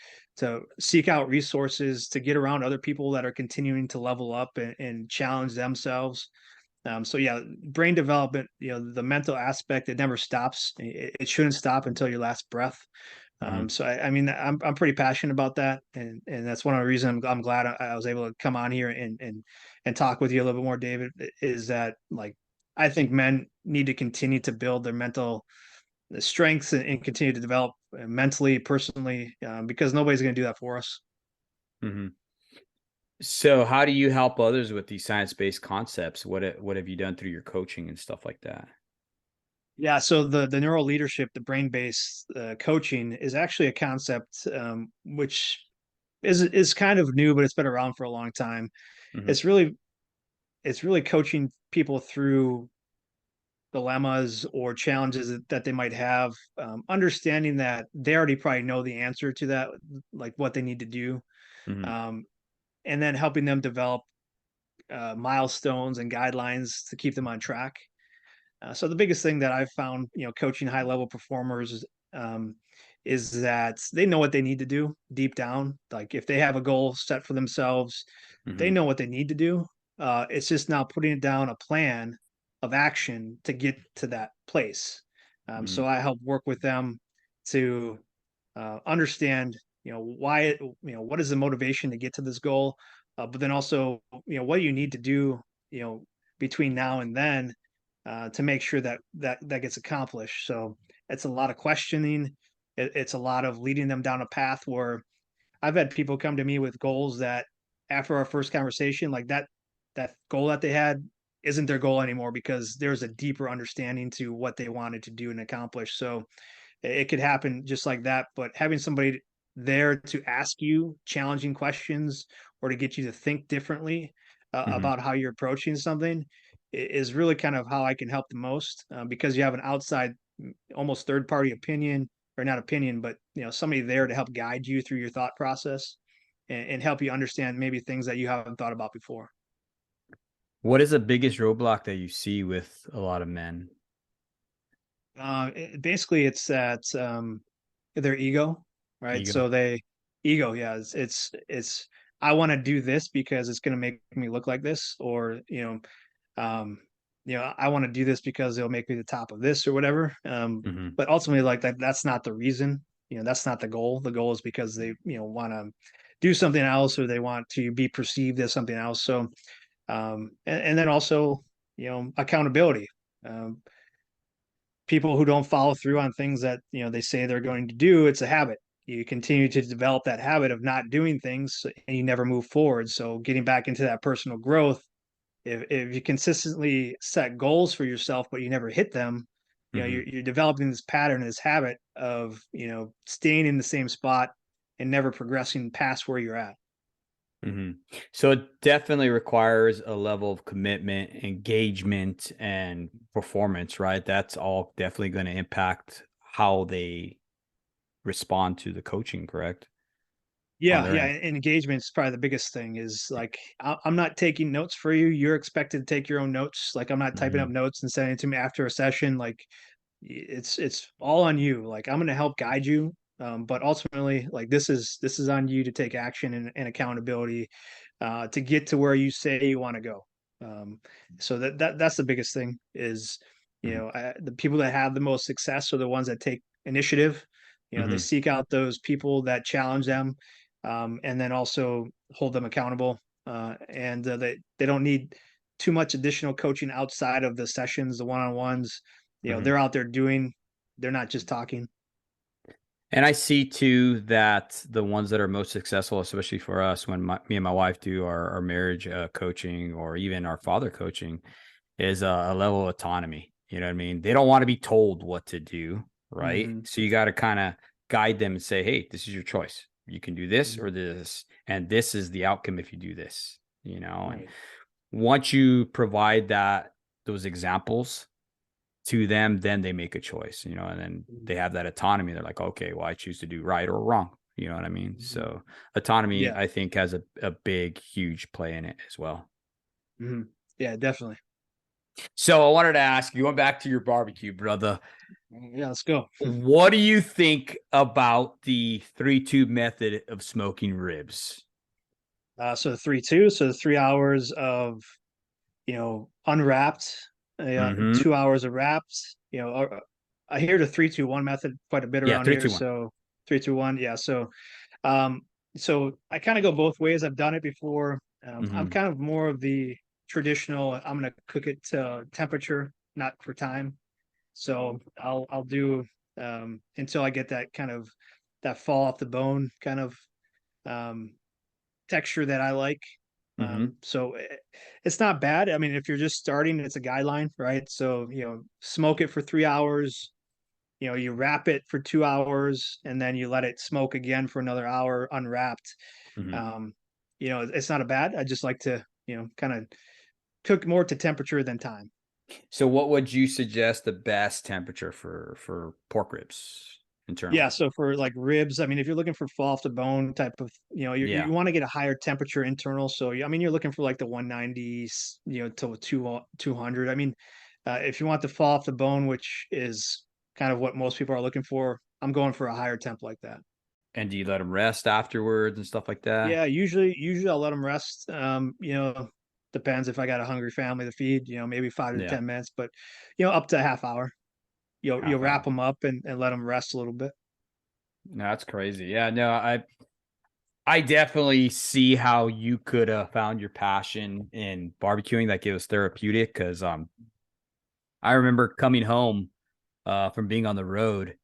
seek out resources, to get around other people that are continuing to level up and challenge themselves. So yeah, brain development, the mental aspect, it never stops. It shouldn't stop until your last breath. So I mean, I'm pretty passionate about that, and that's one of the reasons I'm glad I was able to come on here and talk with you a little bit more, David. Is that, like, I think men need to continue to build their mental strengths and continue to develop mentally, personally, because nobody's going to do that for us. Mm-hmm. So how do you help others with these science-based concepts? What have you done through your coaching and stuff like that? Yeah, so the NeuroLeadership, the brain-based coaching, is actually a concept which is kind of new, but it's been around for a long time. Mm-hmm. It's really coaching people through dilemmas or challenges that they might have, understanding that they already probably know the answer to that, like what they need to do, Mm-hmm. um, and then helping them develop milestones and guidelines to keep them on track. So the biggest thing that I've found, coaching high level performers, um, is that they know what they need to do deep down. Like, if they have a goal set for themselves, they Mm-hmm. know what they need to do. It's just now putting it down a plan of action to get to that place. Mm-hmm. So I help work with them to understand, why, what is the motivation to get to this goal, but then also, what do you need to do, you know, between now and then, to make sure that gets accomplished. So it's a lot of questioning. It's a lot of leading them down a path where I've had people come to me with goals that, after our first conversation, like that goal that they had isn't their goal anymore, because there's a deeper understanding to what they wanted to do and accomplish. So it could happen just like that, but having somebody there to ask you challenging questions or to get you to think differently Mm-hmm. about how you're approaching something is really kind of how I can help the most, because you have an outside, almost third party opinion, or not opinion, but somebody there to help guide you through your thought process and help you understand maybe things that you haven't thought about before. What is the biggest roadblock that you see with a lot of men? Basically, it's that, their ego, right? Ego. So ego, yeah, it's I want to do this because it's going to make me look like this, or um, I want to do this because it'll make me the top of this or whatever. Mm-hmm. But ultimately, like, that's not the reason. That's not the goal. The goal is because they want to do something else, or they want to be perceived as something else. So and then also, accountability. Um, People who don't follow through on things that they say they're going to do, it's a habit. You continue to develop that habit of not doing things, and you never move forward. So getting back into that personal growth, if you consistently set goals for yourself but you never hit them, Mm-hmm. you're developing this pattern, this habit of staying in the same spot and never progressing past where you're at. Mm-hmm. So it definitely requires a level of commitment, engagement, and performance, right? That's all definitely going to impact how they respond to the coaching, correct? On Yeah, their yeah, end. and engagement is probably the biggest thing. Is like, I'm not taking notes for you. You're expected to take your own notes. Like, I'm not typing up Mm-hmm. notes and sending it to me after a session. Like, it's all on you. Like, I'm going to help guide you, but ultimately, like, this is on you to take action and accountability, to get to where you say you want to go. Um, so that's the biggest thing. Is the people that have the most success are the ones that take initiative. They Mm-hmm. seek out those people that challenge them, and then also hold them accountable. And they don't need too much additional coaching outside of the sessions, the one-on-ones. Mm-hmm. They're out there doing. They're not just talking. And I see too that the ones that are most successful, especially for us, when me and my wife do our marriage coaching, or even our father coaching, is a level of autonomy. You know what I mean? They don't want to be told what to do, right? Hmm. So you got to kind of guide them and say, hey, this is your choice. You can do this Hmm. or this, and this is the outcome if you do this, and Right. once you provide those examples to them, then they make a choice, and then they have that autonomy. They're like, okay, well, I choose to do right or wrong. You know what I mean? Hmm. So autonomy, Yeah. I think, has a big, huge play in it as well. Hmm. Yeah, definitely. So I wanted to ask you, going back to your barbecue, brother, Yeah, let's go. what do you think about the 3-2 method of smoking ribs? So the 3-2, so the 3 hours of, unwrapped, Mm-hmm. 2 hours of wrapped. I hear the 3-2-1 method quite a bit Yeah, around three, here. two, one. So 3-2-1, yeah. Um, so I kind of go both ways. I've done it before. I'm Mm-hmm. kind of more of the traditional. I'm gonna cook it to temperature, not for time. So I'll do until I get that kind of that fall off the bone kind of um, texture that I like. Mm-hmm. So it's not bad. I mean, if you're just starting, it's a guideline, right? So, smoke it for 3 hours, you wrap it for 2 hours and then you let it smoke again for another hour unwrapped. Mm-hmm. Um, it's not a bad. I just like to, kind of cook more to temperature than time. So what would you suggest the best temperature for pork ribs Yeah, internally? so for like ribs, I mean, if you're looking for fall off the bone type of, Yeah. you want to get a higher temperature internal. So, I mean, you're looking for like the 190s, to 200. I mean, if you want the fall off the bone, which is kind of what most people are looking for, I'm going for a higher temp like that. And do you let them rest afterwards and stuff like that? Yeah, usually I'll let them rest. Depends if I got a hungry family to feed, maybe 5 to Yeah. 10 minutes, but up to a half hour. You'll Half wrap hour. them up and let them rest a little bit. No, that's crazy. Yeah, no, I definitely see how you could have found your passion in barbecuing. Like it was therapeutic because I remember coming home from being on the road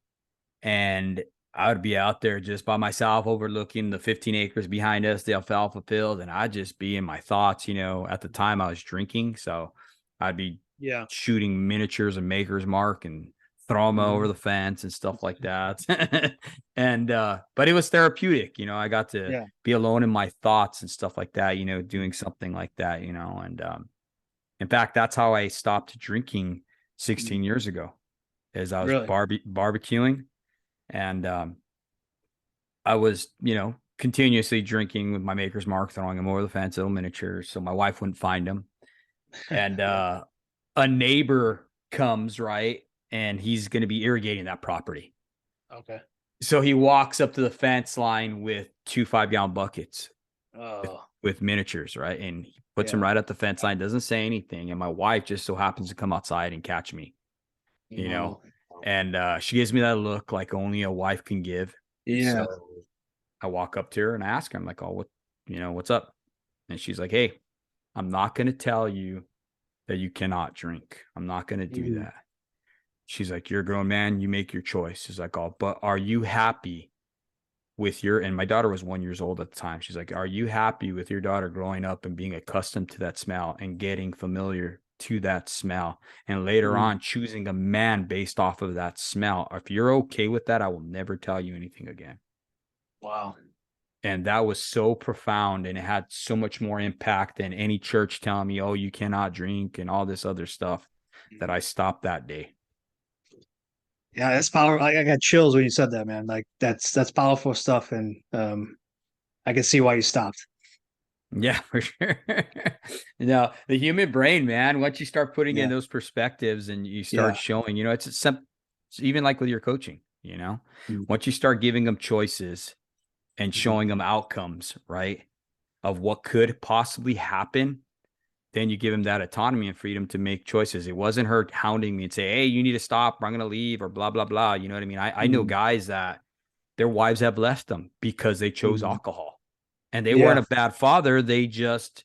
and I would be out there just by myself overlooking the 15 acres behind us, the alfalfa field, and I'd just be in my thoughts. At the time I was drinking, so I'd be Yeah. shooting miniatures of Maker's Mark and throw them over Mhm. the fence and stuff like that. And but it was therapeutic. I got to Yeah. be alone in my thoughts and stuff like that. Doing something like that. And in fact, that's how I stopped drinking 16 years ago. As I was Really? barbecuing, and I was, continuously drinking with my Maker's Mark, throwing them over the fence, little miniatures, so my wife wouldn't find them. And Yeah. a neighbor comes, right, and he's going to be irrigating that property. Okay. So he walks up to the fence line with 2 5-gallon buckets Oh, with miniatures, right, and he puts them yeah. right at the fence line, doesn't say anything, and my wife just so happens to come outside and catch me, you know, Wow. and she gives me that look like only a wife can give. Yeah. So I walk up to her and I ask her, I'm like, "Oh, what's up?" And she's like, "Hey, I'm not going to tell you that you cannot drink. I'm not going to do Mhm. that." She's like, "You're a grown man. You make your choice." She's like, "Oh, but are you happy with and my daughter was 1 year old at the time. She's like, "Are you happy with your daughter growing up and being accustomed to that smell and getting familiar to that smell and later Mhm. on choosing a man based off of that smell? If you're okay with that, I will never tell you anything again." Wow. And that was so profound and it had so much more impact than any church telling me, "Oh, you cannot drink," and all this other stuff, that I stopped that day. Yeah, that's power. I got chills when you said that, man. Like that's powerful stuff, and I can see why you stopped. Yeah, for sure. The human brain, man, once you start putting in Yeah. those perspectives and you Yeah. start showing, it's even like with your coaching, Mm. once you start giving them choices and Mhm. showing them outcomes, right, of what could possibly happen, then you give him that autonomy and freedom to make choices. It wasn't her hounding me and say, "Hey, you need to stop, or I'm going to leave," or blah, blah, blah. You know what I mean? I know Mhm. guys that their wives have left them because they chose Mhm. alcohol and they weren't Yeah. a bad father. They just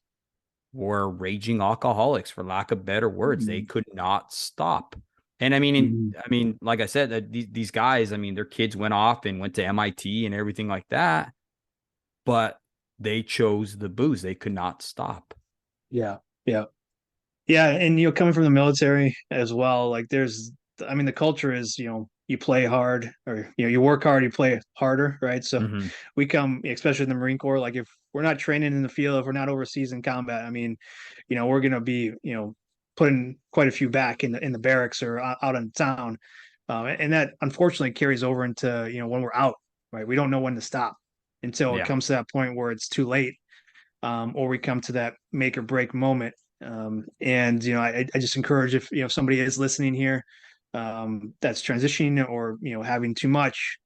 were raging alcoholics, for lack of better words. They Mhm. could not stop. And Mhm. like I said, these guys, their kids went off and went to MIT and everything like that, but they chose the booze. They could not stop. Yeah. Yeah. Yeah, and coming from the military as well, like I mean, the culture is, you play hard or you work hard, you play harder, right? So Hmm. we come, especially in the Marine Corps, like if we're not training in the field, if we're not overseas in combat, I mean, we're gonna be, putting quite a few back in the barracks or out in town, and that unfortunately carries over into when we're out, right? We don't know when to stop until it Yeah. comes to that point where it's too late, or we come to that make or break moment And, I just encourage if somebody is listening here, that's transitioning or, having too much.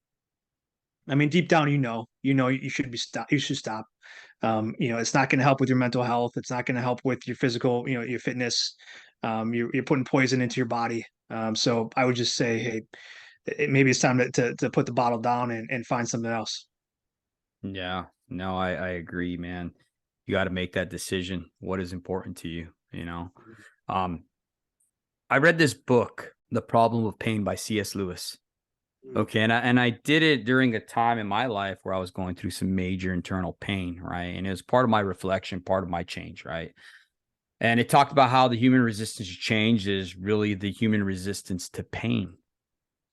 I mean, deep down, you should stop. It's not going to help with your mental health. It's not going to help with your physical, your fitness. You're putting poison into your body. So I would just say, hey, maybe it's time to put the bottle down and find something else. Yeah, no, I agree, man. You got to make that decision. What is important to you, Um, I read this book, The Problem of Pain by C.S. Lewis. Okay, and I did it during a time in my life where I was going through some major internal pain, right? And it was part of my reflection, part of my change, right? And it talked about how the human resistance to change is really the human resistance to pain.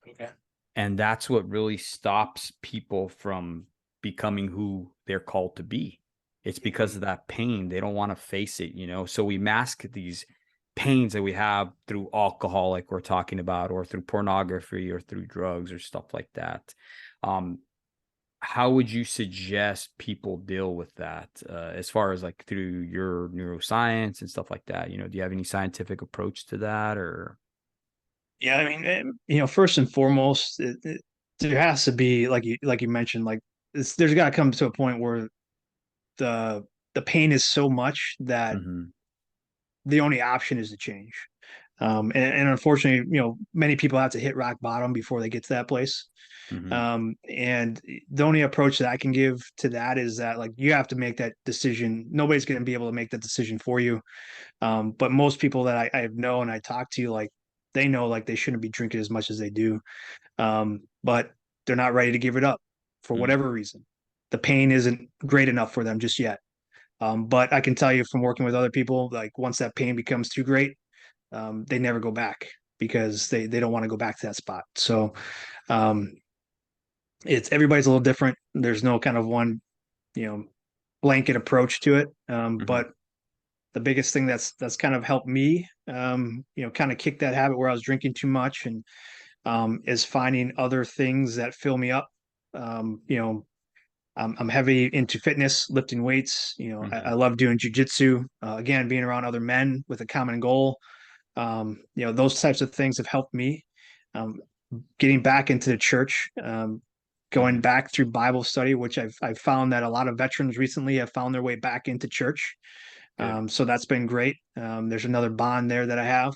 Okay. And that's what really stops people from becoming who they're called to be. It's because of that pain. They don't want to face it, So we mask these pains that we have through alcohol, like we're talking about, or through pornography or through drugs or stuff like that. How would you suggest people deal with that as far as like through your neuroscience and stuff like that? Do you have any scientific approach to that or? Yeah, I mean, first and foremost, there has to be like you mentioned, like there's got to come to a point where the pain is so much that Mm-hmm. the only option is to change. And unfortunately, many people have to hit rock bottom before they get to that place. Mm-hmm. And the only approach that I can give to that is that like you have to make that decision. Nobody's going to be able to make that decision for you. But most people that I know and I talk to, like they know like they shouldn't be drinking as much as they do. But they're not ready to give it up for Mm-hmm. whatever reason. The pain isn't great enough for them just yet. But I can tell you from working with other people, like once that pain becomes too great, they never go back because they don't want to go back to that spot. So um, everybody's a little different. There's no kind of one, you know, blanket approach to it. Mm-hmm. But the biggest thing that's kind of helped me, kind of kick that habit where I was drinking too much and is finding other things that fill me up. I'm heavy into fitness, lifting weights. I Mm-hmm. love doing jujitsu. Again, being around other men with a common goal. Those types of things have helped me. Um, Getting back into the church, Mm-hmm. going back through Bible study, which I've found that a lot of veterans recently have found their way back into church. Good. So that's been great. There's another bond there that I have,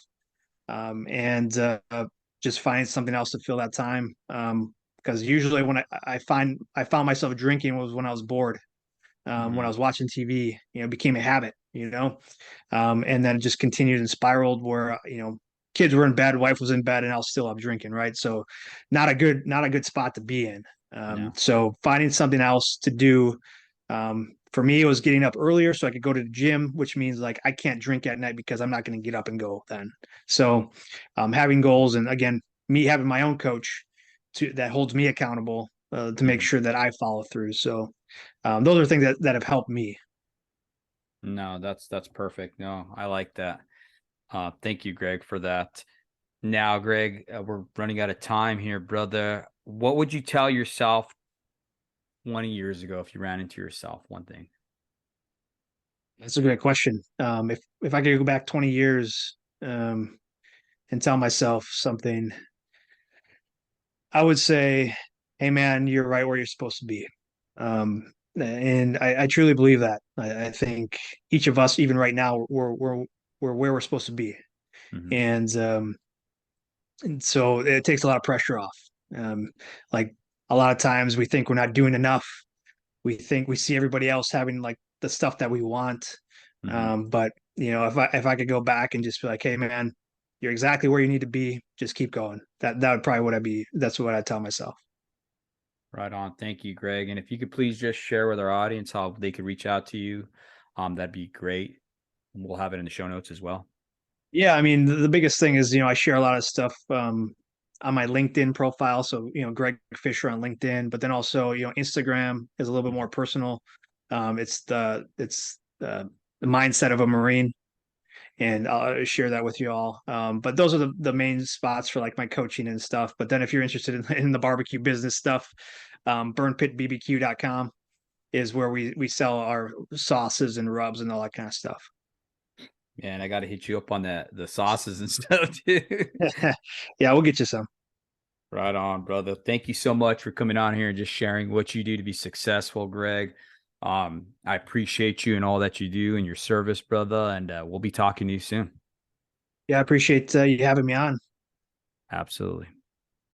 and just finding something else to fill that time. Because usually when I found myself drinking was when I was bored, when I Mm-hmm. was watching TV. It became a habit. And then it just continued and spiraled where kids were in bed, wife was in bed, and I was still up drinking. Right, so not a good spot to be in. No. So finding something else to do. For me, it was getting up earlier so I could go to the gym, which means like I can't drink at night because I'm not going to get up and go then. So having goals and again, me having my own coach that holds me accountable to make Mm-hmm. sure that I follow through. So those are things that have helped me. No, that's perfect. No, I like that. Thank you, Greg, for that. Now, Greg, we're running out of time here, brother. What would you tell yourself 20 years ago if you ran into yourself? One thing. That's a great question. If I could go back 20 years and tell myself something, I would say, "Hey, man, you're right where you're supposed to be." And I truly believe that. I think each of us, even right now, we're where we're supposed to be, Mm-hmm. and so it takes a lot of pressure off. Like a lot of times, we think we're not doing enough. We think we see everybody else having like the stuff that we want. Mm-hmm. But if I could go back and just be like, hey man, you're exactly where you need to be. Just keep going. That would probably what I'd be. That's what I'd tell myself. Right on. Thank you, Greg. And if you could please just share with our audience how they could reach out to you, that'd be great. We'll have it in the show notes as well. Yeah, I mean the biggest thing is I share a lot of stuff on my LinkedIn profile. So Greg Fischer on LinkedIn, but then also Instagram is a little bit more personal. It's the mindset of a Marine, and I'll share that with you all. But those are the main spots for like my coaching and stuff. But then if you're interested in the barbecue business stuff, burnpitbbq.com is where we sell our sauces and rubs and all that kind of stuff. Man, I got to hit you up on the sauces and stuff too. Yeah, we'll get you some. Right on, brother. Thank you so much for coming on here and just sharing what you do to be successful, Greg. I appreciate you and all that you do and your service, brother. And we'll be talking to you soon. Yeah, I appreciate you having me on. Absolutely.